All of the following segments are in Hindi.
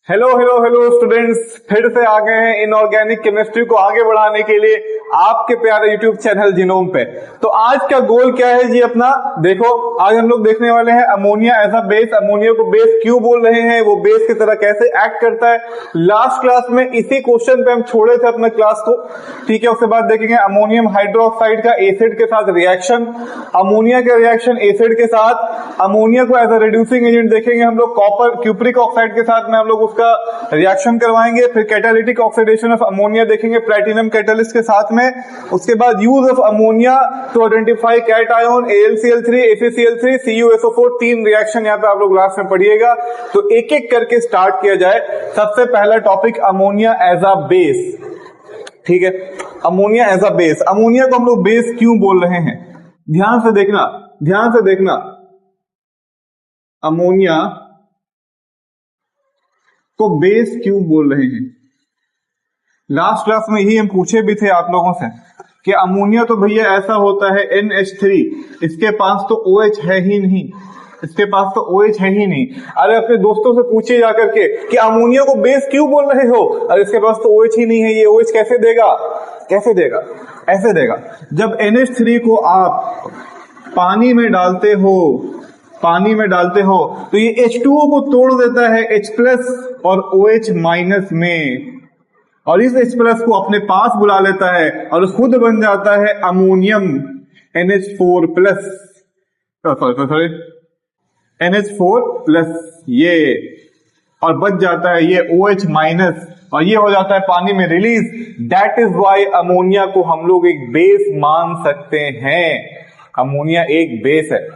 हेलो हेलो हेलो स्टूडेंट्स, फिर से आ गए हैं इनऑर्गेनिक केमिस्ट्री को आगे बढ़ाने के लिए आपके प्यारे यूट्यूब चैनल जिनोम पे। तो आज का गोल क्या है जी अपना? देखो, आज हम लोग देखने वाले हैं ammonia as a base. Ammonia को बेस क्यों बोल रहे हैं, वो बेस की तरह कैसे एक्ट करता है। लास्ट क्लास में इसी क्वेश्चन पे हम छोड़े थे अपने क्लास को, ठीक है। उसके बाद देखेंगे अमोनियम हाइड्रोक्साइड का एसिड के साथ रिएक्शन, अमोनिया का रिएक्शन एसिड के साथ, अमोनिया को एज अ रिड्यूसिंग एजेंट देखेंगे हम लोग कॉपर क्यूप्रिक ऑक्साइड के साथ में हम लोग उसका रिएक्शन करवाएंगे। फिर कैटालिटिक ऑक्सीडेशन ऑफ अमोनिया देखेंगे प्लैटिनम कैटलिस्ट के साथ में। उसके बाद use of ammonia to identify cation AlCl3 AfCl3 CuSO4, 3 reaction यहाँ पे आप लोग लास्ट में पढ़िएगा। तो एक एक करके स्टार्ट किया जाए। सबसे पहला topic ammonia as a base, ठीक है। Ammonia as a base, ammonia को हम लोग बेस क्यों बोल रहे हैं, ध्यान से देखना, ध्यान से देखना। अमोनिया को बेस क्यों बोल रहे हैं? लास्ट क्लास में ही हम पूछे भी थे आप लोगों से कि अमोनिया तो भैया ऐसा होता है NH3, इसके पास तो OH है ही नहीं, इसके पास तो OH है ही नहीं। अरे अपने दोस्तों से पूछिए जाकर के कि अमोनिया को बेस क्यों बोल रहे हो, अरे इसके पास तो OH ही नहीं है, ये OH कैसे देगा? कैसे देगा? ऐसे देगा, जब NH3 को आप पानी में डालते हो, पानी में डालते हो तो ये H2O को तोड़ देता है H प्लस और OH माइनस में, और इस H प्लस को अपने पास बुला लेता है और खुद बन जाता है ammonium NH4 plus, sorry NH4 plus, ये और बच जाता है ये OH माइनस, और ये हो जाता है पानी में release. That is why ammonia को हम लोग एक बेस मान सकते हैं। अमोनिया एक बेस है,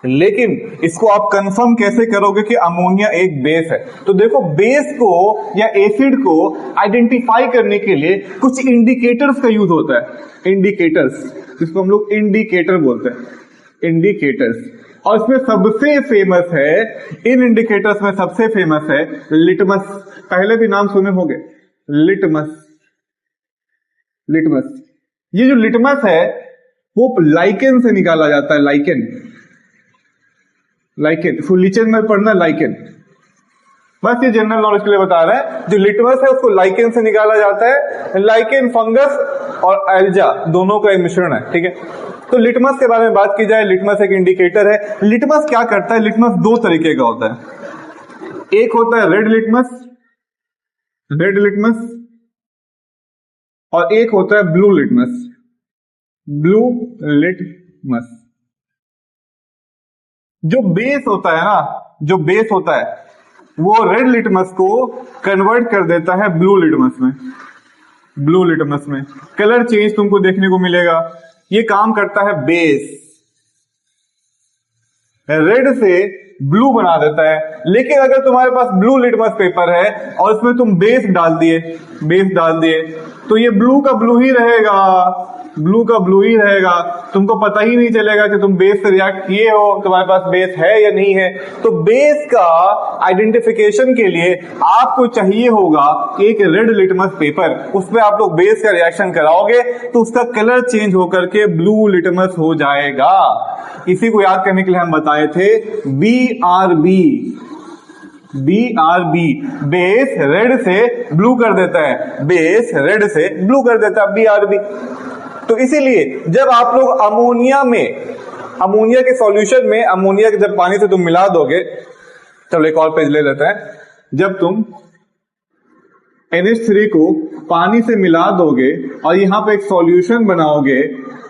लेकिन इसको आप कंफर्म कैसे करोगे कि अमोनिया एक बेस है? तो देखो, बेस को या एसिड को आइडेंटिफाई करने के लिए कुछ इंडिकेटर्स का यूज होता है। इंडिकेटर्स, जिसको हम लोग इंडिकेटर बोलते हैं, इंडिकेटर्स। और इसमें सबसे फेमस है, इन इंडिकेटर्स में सबसे फेमस है लिटमस। पहले भी नाम सुने होंगे, लिटमस। लिटमस, ये जो लिटमस है वो लाइकेन से निकाला जाता है। लाइकेन, लाइकेन फुलिचन में पढ़ना, लाइकेन। बस ये जनरल नॉलेज के लिए बता रहे हैं। जो लिटमस है उसको लाइकेन से निकाला जाता है। लाइकेन फंगस और एल्जा दोनों का मिश्रण है, ठीक है। तो लिटमस के बारे में बात की जाए, लिटमस एक इंडिकेटर है। लिटमस क्या करता है? लिटमस दो तरीके का होता है। एक होता है रेड लिटमस, रेड लिटमस, और एक होता है ब्लू लिटमस, ब्लू लिटमस। जो बेस होता है ना, जो बेस होता है वो रेड लिटमस को कन्वर्ट कर देता है ब्लू लिटमस में। ब्लू लिटमस में कलर चेंज तुमको देखने को मिलेगा। ये काम करता है बेस, रेड से ब्लू बना देता है। लेकिन अगर तुम्हारे पास ब्लू लिटमस पेपर है और इसमें तुम बेस डाल दिए, बेस डाल दिए, तो ये ब्लू का ब्लू ही रहेगा, ब्लू का ब्लू ही रहेगा। तुमको पता ही नहीं चलेगा कि तुम बेस से रिएक्ट किए हो, तुम्हारे पास बेस है या नहीं है। तो बेस का आइडेंटिफिकेशन के लिए आपको चाहिए होगा एक रेड लिटमस पेपर, उस पर आप लोग बेस का रिएक्शन कराओगे तो उसका कलर चेंज होकर के ब्लू लिटमस हो जाएगा। इसी को याद करने के लिए हम बताए थे BRB, BRB, बेस रेड से ब्लू कर देता है, बेस रेड से ब्लू कर देता है, BRB। तो इसीलिए जब आप लोग अमोनिया में, अमोनिया के सॉल्यूशन में, अमोनिया के जब पानी से तुम मिला दोगे, चलो एक और पेज ले लेते हैं। जब तुम NH3 को पानी से मिला दोगे और यहां पे एक सॉल्यूशन बनाओगे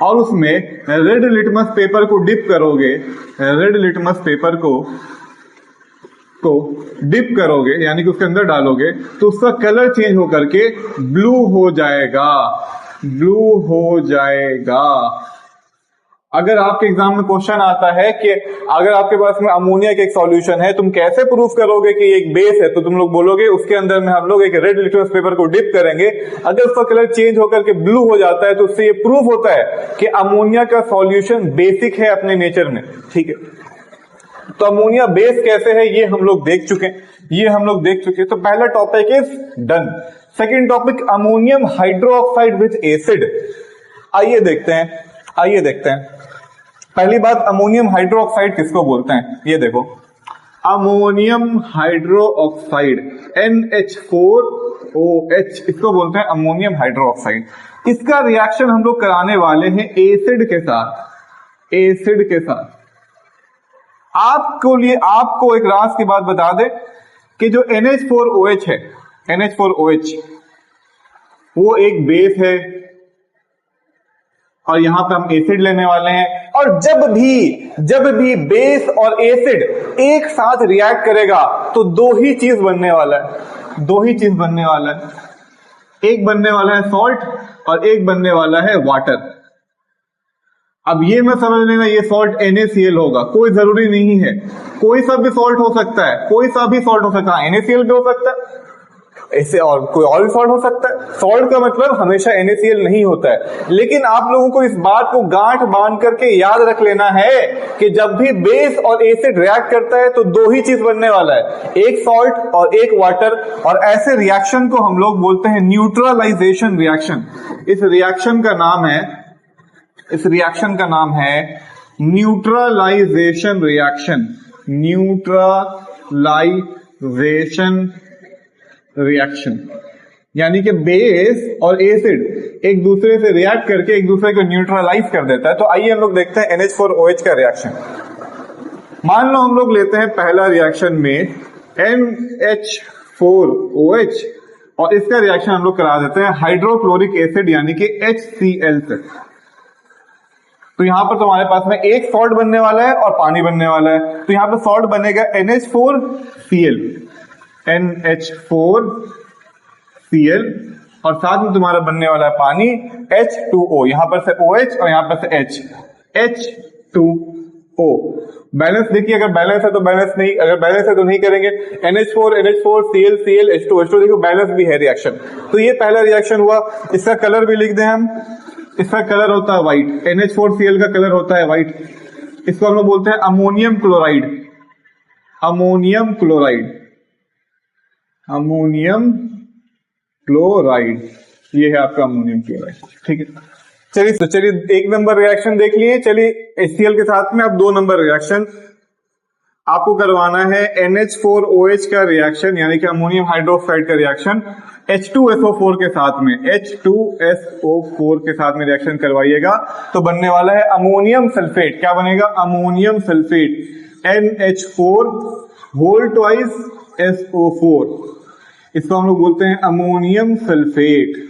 और उसमें रेड लिटमस पेपर को डिप करोगे, रेड लिटमस पेपर को डिप करोगे, यानी कि उसके अंदर डालोगे, तो उसका कलर चेंज होकर के ब्लू हो जाएगा, ब्लू हो जाएगा। अगर आपके एग्जाम में क्वेश्चन आता है कि अगर आपके पास में अमोनिया का एक सॉल्यूशन है, तुम कैसे प्रूफ करोगे कि एक बेस है, तो तुम लोग बोलोगे उसके अंदर में हम लोग एक रेड लिटमस पेपर को डिप करेंगे, अगर उसका कलर चेंज होकर के ब्लू हो जाता है तो उससे ये प्रूफ होता है कि अमोनिया का सॉल्यूशन बेसिक है अपने नेचर में, ठीक है। तो अमोनिया बेस कैसे है ये हम लोग देख चुके, ये हम लोग देख चुके। तो पहला topic is done. Second topic ammonium hydroxide with acid. आइए देखते हैं, आइए देखते हैं। पहली बात, अमोनियम हाइड्रोक्साइड किसको बोलते हैं? ये देखो, अमोनियम हाइड्रो ऑक्साइड NH4OH, इसको बोलते हैं अमोनियम हाइड्रो ऑक्साइड। इसका रिएक्शन हम लोग कराने वाले हैं एसिड के साथ। एसिड के साथ आपको एक राज की बात बता दे कि जो NH4OH है, NH4OH वो एक बेस है और यहां पे हम एसिड लेने वाले हैं। और जब भी बेस और एसिड एक साथ रिएक्ट करेगा तो दो ही चीज बनने वाला है। एक बनने वाला है सॉल्ट और एक बनने वाला है वाटर। अब ये मैं समझ लेना, ये सॉल्ट NaCl होगा, कोई जरूरी नहीं है, कोई सा भी सॉल्ट हो सकता है, NaCl भी हो सकता है, ऐसे और कोई और भी सॉल्ट हो सकता है। सॉल्ट का मतलब हमेशा NaCl नहीं होता है। लेकिन आप लोगों को इस बात को गांठ बांध करके याद रख लेना है कि जब भी बेस और एसिड रिएक्ट करता है तो दो ही चीज बनने वाला है, एक सॉल्ट और एक वाटर। और ऐसे रिएक्शन को हम लोग बोलते हैं न्यूट्रलाइजेशन रिएक्शन। इस रिएक्शन का नाम है न्यूट्रलाइजेशन रिएक्शन। यानी कि बेस और एसिड एक दूसरे से रिएक्ट करके एक दूसरे को न्यूट्रलाइज कर देता है। तो आइए हम लोग देखते हैं NH4OH का रिएक्शन। मान लो हम लोग लेते हैं पहला रिएक्शन में NH4OH और इसका रिएक्शन हम लोग करा देते हैं हाइड्रोक्लोरिक एसिड यानी कि HCl से। तो यहां पर तुम्हारे पास में एक सॉल्ट बनने वाला है और पानी बनने वाला है। तो यहां पर सॉल्ट बनेगा NH4Cl और साथ में तुम्हारा बनने वाला है पानी H2O। यहां पर से OH और यहां पर से H, H2O। बैलेंस देखिए, अगर बैलेंस है तो बैलेंस नहीं, अगर बैलेंस है तो नहीं करेंगे। NH4 Cl Cl H2O देखो बैलेंस भी है रिएक्शन। तो ये पहला रिएक्शन हुआ। इसका कलर भी लिख दें हम, इसका कलर होता है व्हाइट, NH4Cl का कलर होता है व्हाइट। इसको हम लोग बोलते हैं अमोनियम क्लोराइड। ये है आपका अमोनियम क्लोराइड, ठीक है। चलिए एक नंबर रिएक्शन देख लिए। चलिए HCl के साथ में अब 2 नंबर रिएक्शन आपको करवाना है। NH4OH का रिएक्शन यानी कि अमोनियम हाइड्रोक्साइड का रिएक्शन H2SO4 के साथ में, H2SO4 के साथ में रिएक्शन करवाइएगा तो बनने वाला है अमोनियम सल्फेट। क्या बनेगा? Ammonium sulphate NH4 whole twice SO4। इसको हम लोग बोलते हैं अमोनियम सल्फेट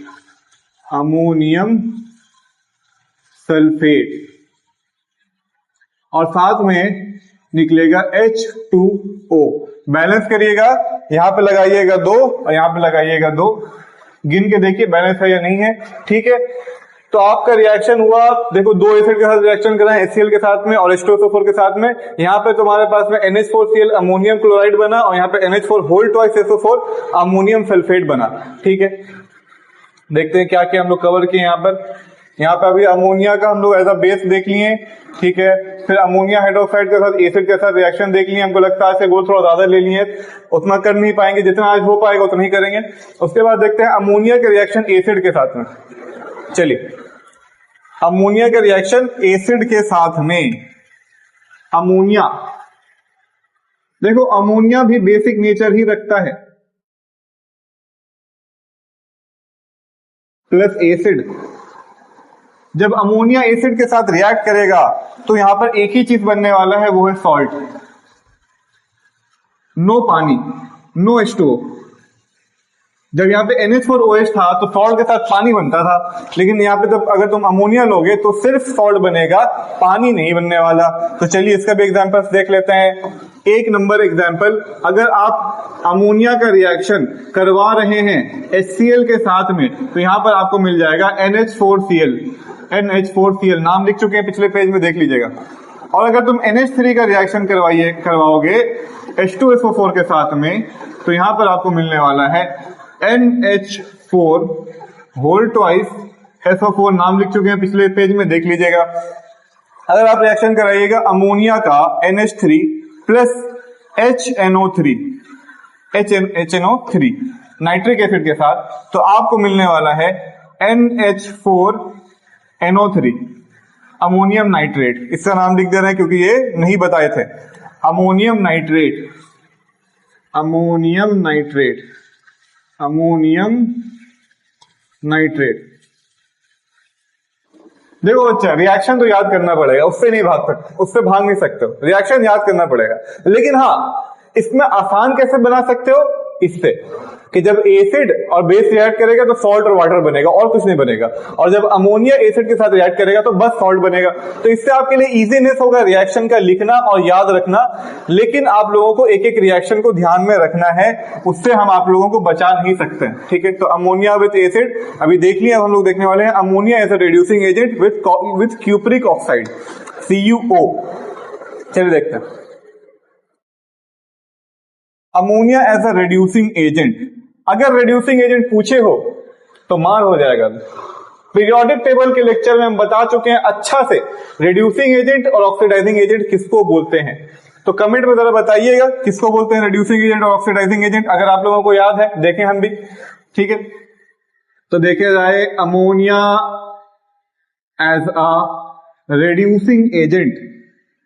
और साथ में निकलेगा H2O। बैलेंस करिएगा, यहां पे लगाइएगा 2 और यहां पे लगाइएगा 2, गिन के देखिए बैलेंस है या नहीं है, ठीक है। तो आपका रिएक्शन हुआ, देखो 2 एसिड के साथ रिएक्शन कराएं HCl के साथ में और H2SO4 के साथ में। यहां पे तुम्हारे पास में NH4Cl अमोनियम क्लोराइड बना और यहां पे NH4 whole twice SO4 ammonium sulphate बना, ठीक है। देखते हैं क्या क्या हम लोग कवर किए यहाँ पे अभी अमोनिया का हम लोग एज अ बेस देख लिए, ठीक है। फिर अमोनिया हाइड्रोक्साइड के साथ एसिड के साथ रिएक्शन देख लिए। हमको लगता है ऐसे गोल थोड़ा ज्यादा ले लिए, उतना कर नहीं पाएंगे, जितना आज हो पाएगा उतना ही करेंगे। उसके बाद देखते हैं अमोनिया के रिएक्शन एसिड के साथ में। चलिए अमोनिया के रिएक्शन एसिड के साथ में। अमोनिया, देखो अमोनिया भी बेसिक नेचर ही रखता है, प्लस एसिड। जब अमोनिया एसिड के साथ रिएक्ट करेगा तो यहां पर एक ही चीज बनने वाला है, वो है सॉल्ट। नो पानी, नो H2O। जब यहाँ पे NH4OH था तो सॉल्ट के साथ पानी बनता था, लेकिन यहाँ पे जब अगर तुम अमोनिया लोगे तो सिर्फ सॉल्ट बनेगा, पानी नहीं बनने वाला। तो चलिए इसका भी एग्जांपल देख लेते हैं। 1 नंबर एग्जांपल, अगर आप अमोनिया का रिएक्शन करवा रहे हैं HCl के साथ में तो यहां पर आपको मिल जाएगा NH4Cl नाम लिख चुके हैं, पिछले पेज में देख लीजिएगा। और अगर तुम NH3 का रिएक्शन करवाओगे H2SO4 के साथ में तो यहां पर आपको मिलने वाला है NH4 होल ट्वाइस SO4 नाम लिख चुके हैं, पिछले पेज में देख लीजिएगा। अगर आप रिएक्शन कराइएगा अमोनिया का NH3 plus HNO3 nitric acid के साथ तो आपको मिलने वाला है NH4NO3 अमोनियम नाइट्रेट। इसका नाम लिख दे रहे हैं क्योंकि ये नहीं बताए थे। Ammonium nitrate ammonium nitrate, ammonium nitrate. देखो बच्चा, रिएक्शन तो याद करना पड़ेगा, उससे नहीं भाग सकते, उससे भाग नहीं सकते हो, रिएक्शन याद करना पड़ेगा। लेकिन हाँ, इसमें आसान कैसे बना सकते हो, इससे कि जब एसिड और बेस रिएक्ट करेगा तो सॉल्ट और वाटर बनेगा, और कुछ नहीं बनेगा, और जब अमोनिया एसिड के साथ रिएक्ट करेगा तो बस सॉल्ट बनेगा। तो इससे आपके लिए इजीनेस होगा रिएक्शन का लिखना और याद रखना। लेकिन आप लोगों को एक एक रिएक्शन को ध्यान में रखना है, उससे हम आप लोगों को बचा नहीं सकते हैं, ठीक है। तो अमोनिया विथ एसिड अभी देख लिया, हम लोग देखने वाले हैं ammonia as a reducing agent with cupric oxide, CuO। चलिए देखते हैं ammonia as a reducing agent. अगर रिड्यूसिंग एजेंट पूछे हो तो मार हो जाएगा। पीरियोडिक टेबल के लेक्चर में हम बता चुके हैं अच्छा से रिड्यूसिंग एजेंट और ऑक्सीडाइजिंग एजेंट किसको बोलते हैं। तो कमेंट में जरा बताइएगा किसको बोलते हैं रिड्यूसिंग एजेंट और ऑक्सीडाइजिंग एजेंट, अगर आप लोगों को याद है, देखें हम भी, ठीक है। तो देखे जाए ammonia as a reducing agent,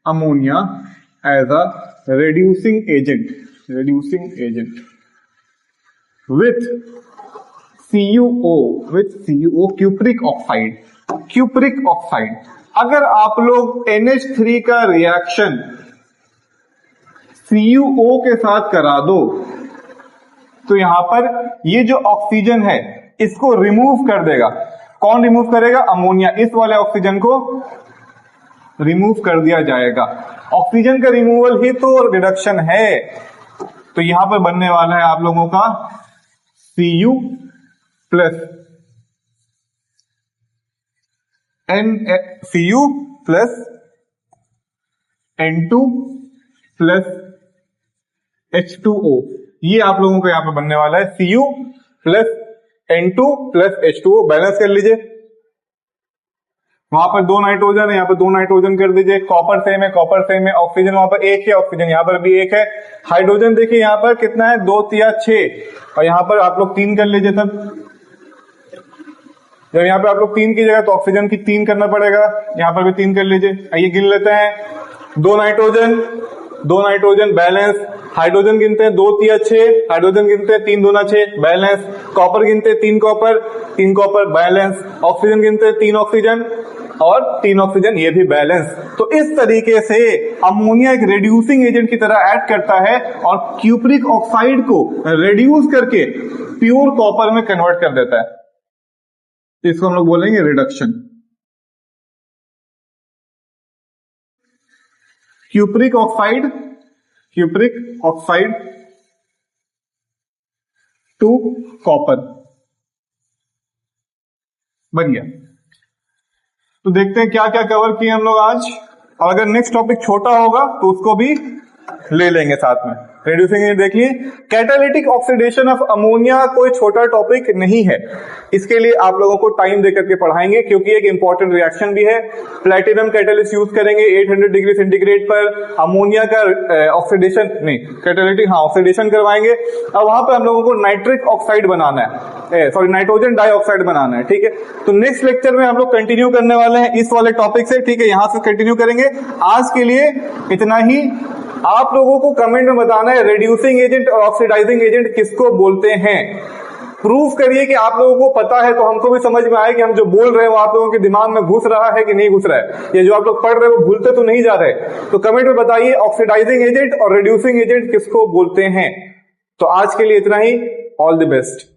ammonia as a reducing agent, reducing agent with CuO, with CuO, cupric oxide, cupric oxide। अगर आप लोग NH3 का रिएक्शन CuO के साथ करा दो तो यहां पर ये जो ऑक्सीजन है इसको रिमूव कर देगा। कौन रिमूव करेगा? अमोनिया। इस वाले ऑक्सीजन को रिमूव कर दिया जाएगा। ऑक्सीजन का रिमूवल ही तो रिडक्शन है। तो यहां पर बनने वाला है आप लोगों का Cu plus Cu plus N2 plus H2O। ये आप लोगों को यहां पर बनने वाला है Cu plus N2 plus H2O। Balance कर लीजिए, वहां पर 2 नाइट्रोजन है, यहाँ पर 2 नाइट्रोजन कर दीजिए। कॉपर सेम है, कॉपर सेम है। ऑक्सीजन वहां पर 1 है, ऑक्सीजन यहाँ पर भी 1 है। हाइड्रोजन देखिए यहाँ पर कितना है, 2 3 6, और यहाँ पर आप लोग 3 कर लीजिए। तब जब यहाँ पे आप लोग 3 कीजिएगा तो ऑक्सीजन की 3 करना पड़ेगा, यहाँ पर भी 3 कर लीजिए। आइए गिन लेते हैं। 2 नाइट्रोजन, 2 नाइट्रोजन, बैलेंस। हाइड्रोजन गिनते हैं 2 3 6, हाइड्रोजन गिनते हैं 3 2 6, बैलेंस। कॉपर गिनते हैं 3 कॉपर, 3 कॉपर, बैलेंस। ऑक्सीजन गिनते हैं 3 ऑक्सीजन और 3 ऑक्सीजन, ये भी बैलेंस। तो इस तरीके से अमोनिया एक रिड्यूसिंग एजेंट की तरह एक्ट करता है और क्यूप्रिक ऑक्साइड को रिड्यूस करके प्योर कॉपर में कन्वर्ट कर देता है। इसको हम लोग बोलेंगे reduction. Cupric oxide, cupric oxide to copper बन गया। तो देखते हैं क्या क्या कवर किए हम लोग आज, और अगर नेक्स्ट टॉपिक छोटा होगा तो उसको भी ले लेंगे साथ में। रिड्यूसिंग एजेंट देखिए, कैटालिटिक ऑक्सीडेशन ऑफ अमोनिया कोई छोटा टॉपिक नहीं है। इसके लिए आप लोगों को टाइम देकर के पढ़ाएंगे, क्योंकि एक इंपॉर्टेंट रिएक्शन भी है। प्लैटिनम कैटालिस्ट यूज करेंगे 800 डिग्री सेंटीग्रेड पर, अमोनिया का ऑक्सीडेशन नहीं, कैटालिटिक ऑक्सीडेशन करवाएंगे। अब वहां पर हम लोगों को नाइट्रिक ऑक्साइड बनाना है, सॉरी नाइट्रोजन डाइऑक्साइड बनाना है, ठीक है। तो नेक्स्ट लेक्चर में हम लोग कंटिन्यू करने वाले हैं इस वाले टॉपिक से, ठीक है। यहां से कंटिन्यू करेंगे। आज के लिए इतना ही। आप लोगों को कमेंट में बताना है रिड्यूसिंग एजेंट और ऑक्सीडाइजिंग एजेंट किसको बोलते हैं। प्रूफ करिए कि आप लोगों को पता है, तो हमको भी समझ में आए कि हम जो बोल रहे हैं वो आप लोगों के दिमाग में घुस रहा है कि नहीं घुस रहा है, ये जो आप लोग पढ़ रहे हो वो भूलते तो नहीं जा रहे। तो कमेंट में बताइए ऑक्सीडाइजिंग एजेंट और रिड्यूसिंग एजेंट किसको बोलते हैं। तो आज के लिए इतना ही। All the best.